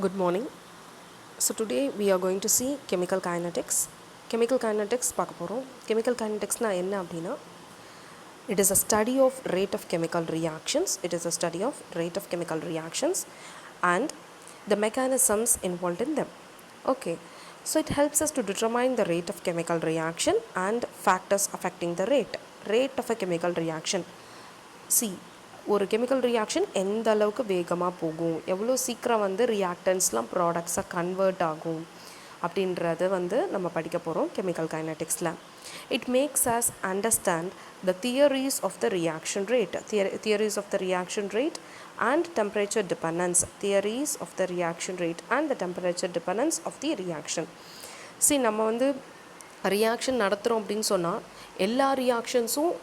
Good morning. So today we are going to see chemical kinetics. Chemical kinetics பார்க்க போகிறோம். Chemical kineticsனா என்ன அப்படின்னா, it is a study of rate of chemical reactions. It is a study of rate of chemical reactions and the mechanisms involved in them. Okay. So it helps us to determine the rate of chemical reaction and factors affecting the rate of a chemical reaction. See, ஒரு chemical reaction எந்த அளவுக்கு வேகமாக போகும், எவ்வளோ சீக்கிரம் வந்து ரியாக்டன்ஸ்லாம் ப்ராடக்ட்ஸாக convert ஆகும் அப்படின்றத வந்து நம்ம படிக்க போகிறோம் கெமிக்கல் கைனடிக்ஸில். It makes us understand the theories of the reaction rate theories of the reaction rate and temperature dependence theories of the reaction rate and the temperature dependence of the reaction. நம்ம வந்து reaction நடத்துகிறோம் அப்படின்னு சொன்னால் எல்லா ரியாக்ஷன்ஸும்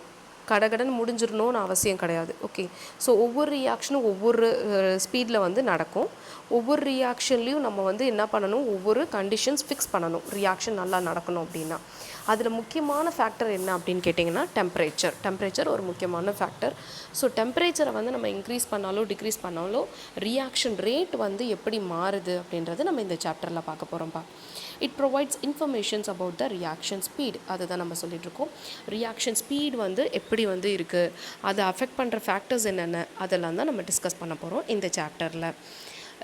கடகடன் முடிஞ்சிடணும்னு அவசியம் கிடையாது. Okay, so ஒவ்வொரு ரியாக்ஷனும் ஒவ்வொரு ஸ்பீடில் வந்து நடக்கும். ஒவ்வொரு ரியாக்ஷன்லேயும் நம்ம வந்து என்ன பண்ணணும், ஒவ்வொரு கண்டிஷன்ஸ் ஃபிக்ஸ் பண்ணணும் ரியாக்ஷன் நல்லா நடக்கணும் அப்படின்னா. அதில் முக்கியமான ஃபேக்டர் என்ன அப்படின்னு கேட்டிங்கன்னா டெம்பரேச்சர் ஒரு முக்கியமான ஃபேக்டர். ஸோ டெம்பரேச்சரை வந்து நம்ம இன்க்ரீஸ் பண்ணாலோ டிக்ரீஸ் பண்ணாலோ ரியாக்ஷன் ரேட் வந்து எப்படி மாறுது அப்படின்றது நம்ம இந்த சாப்டரில் பார்க்க போகிறோம்ப்பா. It provides informations about the reaction speed. அதை தான் நம்ம சொல்லிகிட்ருக்கோம். ரியாக்ஷன் ஸ்பீட் வந்து எப்படி வந்து இருக்குது, அதை அஃபெக்ட் பண்ணுற ஃபேக்டர்ஸ் என்னென்ன, அதெல்லாம் தான் நம்ம டிஸ்கஸ் பண்ண போகிறோம் இந்த சாப்டரில்.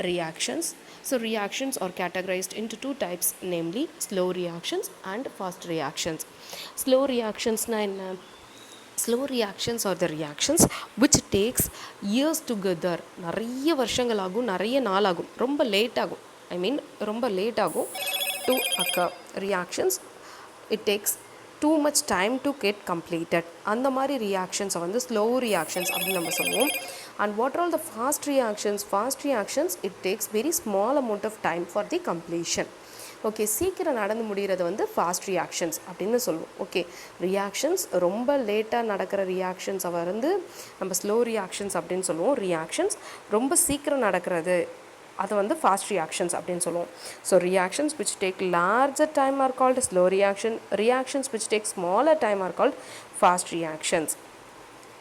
Reactions. So reactions are categorized into two types, namely slow reactions and fast reactions. Slow reactions na enna? Slow reactions are the reactions which takes years together. நிறைய வருஷங்கள் ஆகும், நிறைய நாள் ஆகும், ரொம்ப லேட் ஆகும். ரொம்ப லேட் ஆகும் to occur. Reactions, it takes too much time to get completed. அந்த மாதிரி ரியாக்ஷன்ஸை வந்து ஸ்லோ ரியாக்ஷன்ஸ் அப்படின்னு நம்ம சொல்லுவோம். And what are all the fast reactions? Fast reactions, it takes very small amount of time for the completion. Okay, சீக்கிரம் நடந்து முடிகிறது வந்து ஃபாஸ்ட் ரியாக்ஷன்ஸ் அப்படின்னு சொல்லுவோம். ஓகே, ரியாக்ஷன்ஸ் ரொம்ப லேட்டாக நடக்கிற ரியாக்ஷன்ஸை வந்து நம்ம ஸ்லோ ரியாக்ஷன்ஸ் அப்படின்னு சொல்லுவோம். ரியாக்ஷன்ஸ் ரொம்ப சீக்கிரம் நடக்கிறது அதை வந்து ஃபாஸ்ட் ரியாக்ஷன்ஸ் அப்படின்னு சொல்லுவோம். So reactions which take larger time are called slow reaction. Reactions which take smaller time are called fast reactions.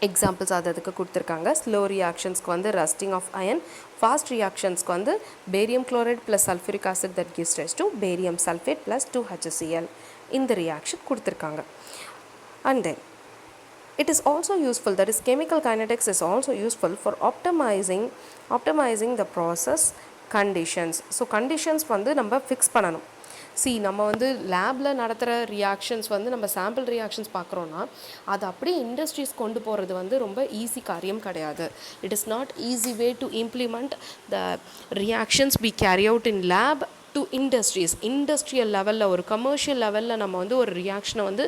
Examples அதுக்கு கொடுத்துருக்காங்க. ஸ்லோ ரியாக்ஷன்ஸ்க்கு வந்து ரஸ்டிங் ஆஃப் அயன், ஃபாஸ்ட் ரியாக்ஷன்ஸ்க்கு வந்து barium chloride plus sulphuric acid that gives rice to barium sulphate plus 2HCl. இந்த reaction கொடுத்துருக்காங்க. And then it is also useful, that is chemical kinetics is also useful for optimizing the process conditions. So conditions வந்து நம்ம fix பண்ணணும். நம்ம வந்து லேபில் நடத்துகிற reactions வந்து நம்ம சாம்பிள் ரியாக்ஷன்ஸ் பார்க்குறோன்னா அது அப்படியே இண்டஸ்ட்ரீஸ் கொண்டு போகிறது வந்து ரொம்ப ஈஸி காரியம் கிடையாது. It is not easy way to implement the reactions we carry out in lab to industries. Industrial லெவலில், ஒரு கமர்ஷியல் லெவலில் நம்ம வந்து ஒரு ரியாக்ஷனை வந்து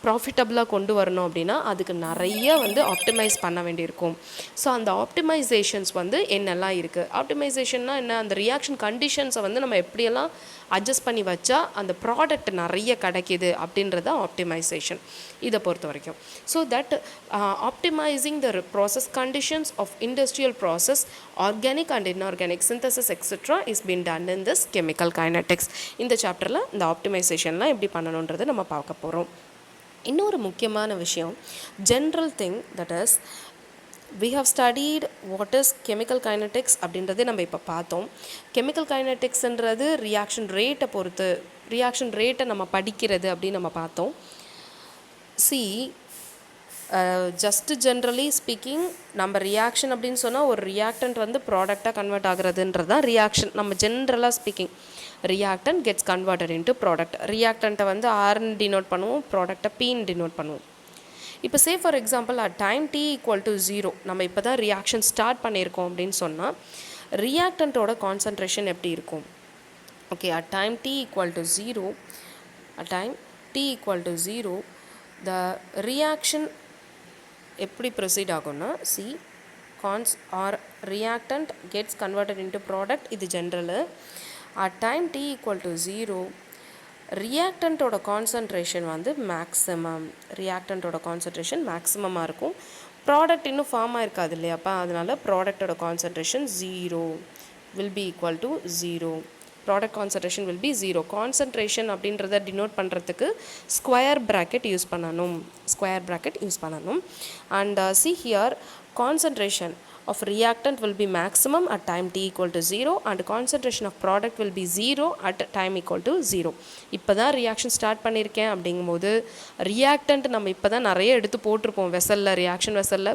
ப்ராஃபிட்டபுளாக கொண்டு வரணும் அப்படின்னா அதுக்கு நிறைய வந்து ஆப்டிமைஸ் பண்ண வேண்டியிருக்கும். ஸோ அந்த ஆப்டிமைசேஷன்ஸ் வந்து என்னெல்லாம் இருக்குது, ஆப்டிமைசேஷன்னா என்ன, அந்த ரியாக்ஷன் கண்டிஷன்ஸை வந்து நம்ம எப்படியெல்லாம் அட்ஜஸ்ட் பண்ணி வச்சா அந்த ப்ராடக்ட் நிறைய கிடைக்கிது அப்படின்றத ஆப்டிமைசேஷன் இதை பொறுத்த வரைக்கும். So that optimising the process conditions of industrial process, organic and inorganic synthesis etcetera is been done in this chemical kinetics. இந்த சாப்டரில் இந்த ஆப்டிமைசேஷன்லாம் எப்படி பண்ணணுன்றதை நம்ம பார்க்க போகிறோம். இன்னொரு முக்கியமான விஷயம், general thing, that is we have studied what is chemical kinetics அப்படின்றதே நம்ம இப்போ பார்த்தோம். கெமிக்கல் கைனடிக்ஸ்ன்றது ரியாக்ஷன் ரேட்டை பொறுத்து, ரியாக்ஷன் ரேட்டை நம்ம படிக்கிறது அப்படின்னு நம்ம பார்த்தோம். ஜஸ்ட் ஜென்ரலி ஸ்பீக்கிங், நம்ம ரியாக்ஷன் அப்படின்னு சொன்னால் ஒரு ரியாக்டன்ட் வந்து ப்ராடக்டாக கன்வெர்ட் ஆகுறதுன்றது தான் ரியாக்ஷன். நம்ம ஜென்ரலாக speaking, reactant gets converted into product. reactant வந்து Rன்னு denote பண்ணுவோம், ப்ராடக்டை Pன்னு denote பண்ணுவோம். இப்போ say for example at time t equal to 0 நம்ம இப்போ தான் ரியாக்ஷன் ஸ்டார்ட் பண்ணியிருக்கோம் அப்படின்னு சொன்னால் ரியாக்டண்ட்டோட கான்சன்ட்ரேஷன் எப்படி இருக்கும்? Okay, at time t equal to 0, at time t equal to 0 the reaction எப்படி ப்ரொசீட் ஆகும்னா, or reactant gets converted into product, இது general. at time t equal to 0 ரியாக்டண்ட்டோட கான்சன்ட்ரேஷன் வந்து மேக்ஸிமம், ரியாக்டண்ட்டோட கான்சன்ட்ரேஷன் மேக்ஸிமமாக இருக்கும். ப்ராடக்ட் இன்னும் ஃபார்ம் ஆயிருக்காது இல்லையாப்பா, அதனால் ப்ராடக்டோட concentration 0 will be equal to 0. Product concentration will be 0. Concentration அப்படின்றத டினோட் பண்ணுறதுக்கு ஸ்கொயர் ப்ராக்கெட் யூஸ் பண்ணணும். And see here concentration of reactant will be maximum at time t equal to 0 and concentration of product will be 0 at time equal to 0. இப்போ தான் reaction start பண்ணியிருக்கேன் அப்படிங்கும்போது reactant நம்ம இப்போ தான் நிறைய எடுத்து போட்டிருப்போம் வெசலில், ரியாக்ஷன் வெசலில்.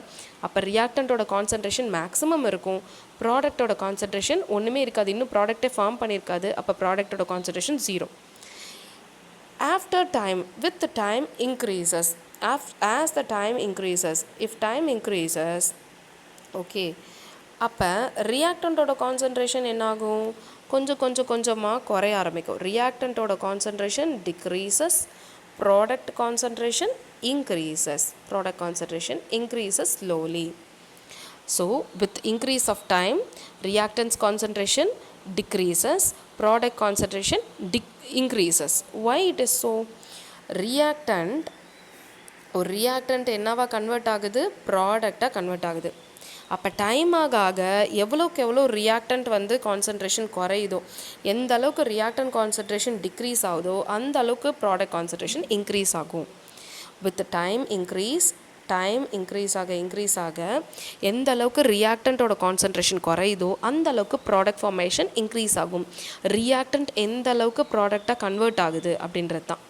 அப்போ ரியாக்டண்ட்டோட கான்சன்ட்ரேஷன் மேக்ஸிமம் இருக்கும், ப்ராடக்டோட கான்சன்ட்ரேஷன் ஒன்றுமே இருக்காது, இன்னும் ப்ராடக்டே ஃபார்ம் பண்ணியிருக்காது. அப்போ ப்ராடக்டோட concentration 0. After time, with the time increases, as the time increases, if time increases, okay, அப்போ ரியாக்டண்ட்டோட கான்சன்ட்ரேஷன் என்னாகும், கொஞ்சமாக குறைய ஆரம்பிக்கும். ரியாக்டண்ட்டோட concentration decreases, product concentration increases slowly. So with increase of time, reactants concentration decreases, product concentration increases. Why it is so? ஒரு reactant என்னவா convert ஆகுது, ப்ராடக்டாக கன்வெர்ட் ஆகுது. அப்போ டைம் ஆக எவ்வளோக்கு எவ்வளோ ரியாக்டண்ட் வந்து கான்சன்ட்ரேஷன் குறையுதோ, எந்த அளவுக்கு ரியாக்டன்ட் கான்சன்ட்ரேஷன் டிக்ரீஸ் ஆகுதோ அந்த அளவுக்கு ப்ராடக்ட் கான்சன்ட்ரேஷன் இன்க்ரீஸ் ஆகும். வித் டைம் இன்க்ரீஸ் ஆக எந்த அளவுக்கு ரியாக்டண்ட்டோட கான்சன்ட்ரேஷன் குறையுதோ அந்த அளவுக்கு ப்ராடக்ட் ஃபார்மேஷன் இன்க்ரீஸ் ஆகும். ரியாக்டண்ட் எந்த அளவுக்கு ப்ராடக்டாக கன்வெர்ட் ஆகுது அப்படின்றது தான்.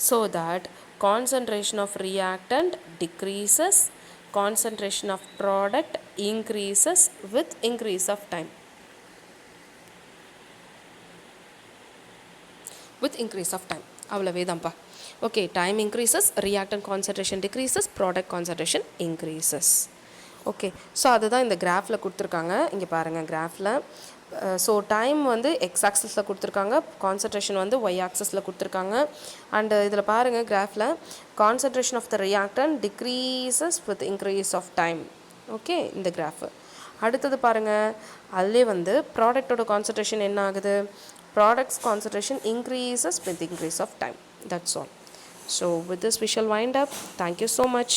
So that concentration of reactant decreases, concentration of product increases with increase of time. அவ்வளவே தான்ப்பா. Okay, time increases, reactant concentration decreases, product concentration increases. Okay, so அதுதான் இந்த கிராஃபில் கொடுத்துருக்காங்க. இங்கே பாருங்கள் கிராஃபில். ஸோ டைம் வந்து எக்ஸ் ஆக்சஸில் கொடுத்துருக்காங்க, கான்சன்ட்ரேஷன் வந்து ஒய் ஆக்சஸில் கொடுத்துருக்காங்க. அண்டு இதில் பாருங்கள் கிராஃபில் concentration of the reactant decreases with increase of time. Okay, இந்த கிராஃபு. அடுத்தது பாருங்கள், அதிலே வந்து ப்ராடக்டோட கான்சன்ட்ரேஷன் என்ன ஆகுது, products concentration increases with increase of time. That's all. So with this we shall wind up. Thank you so much.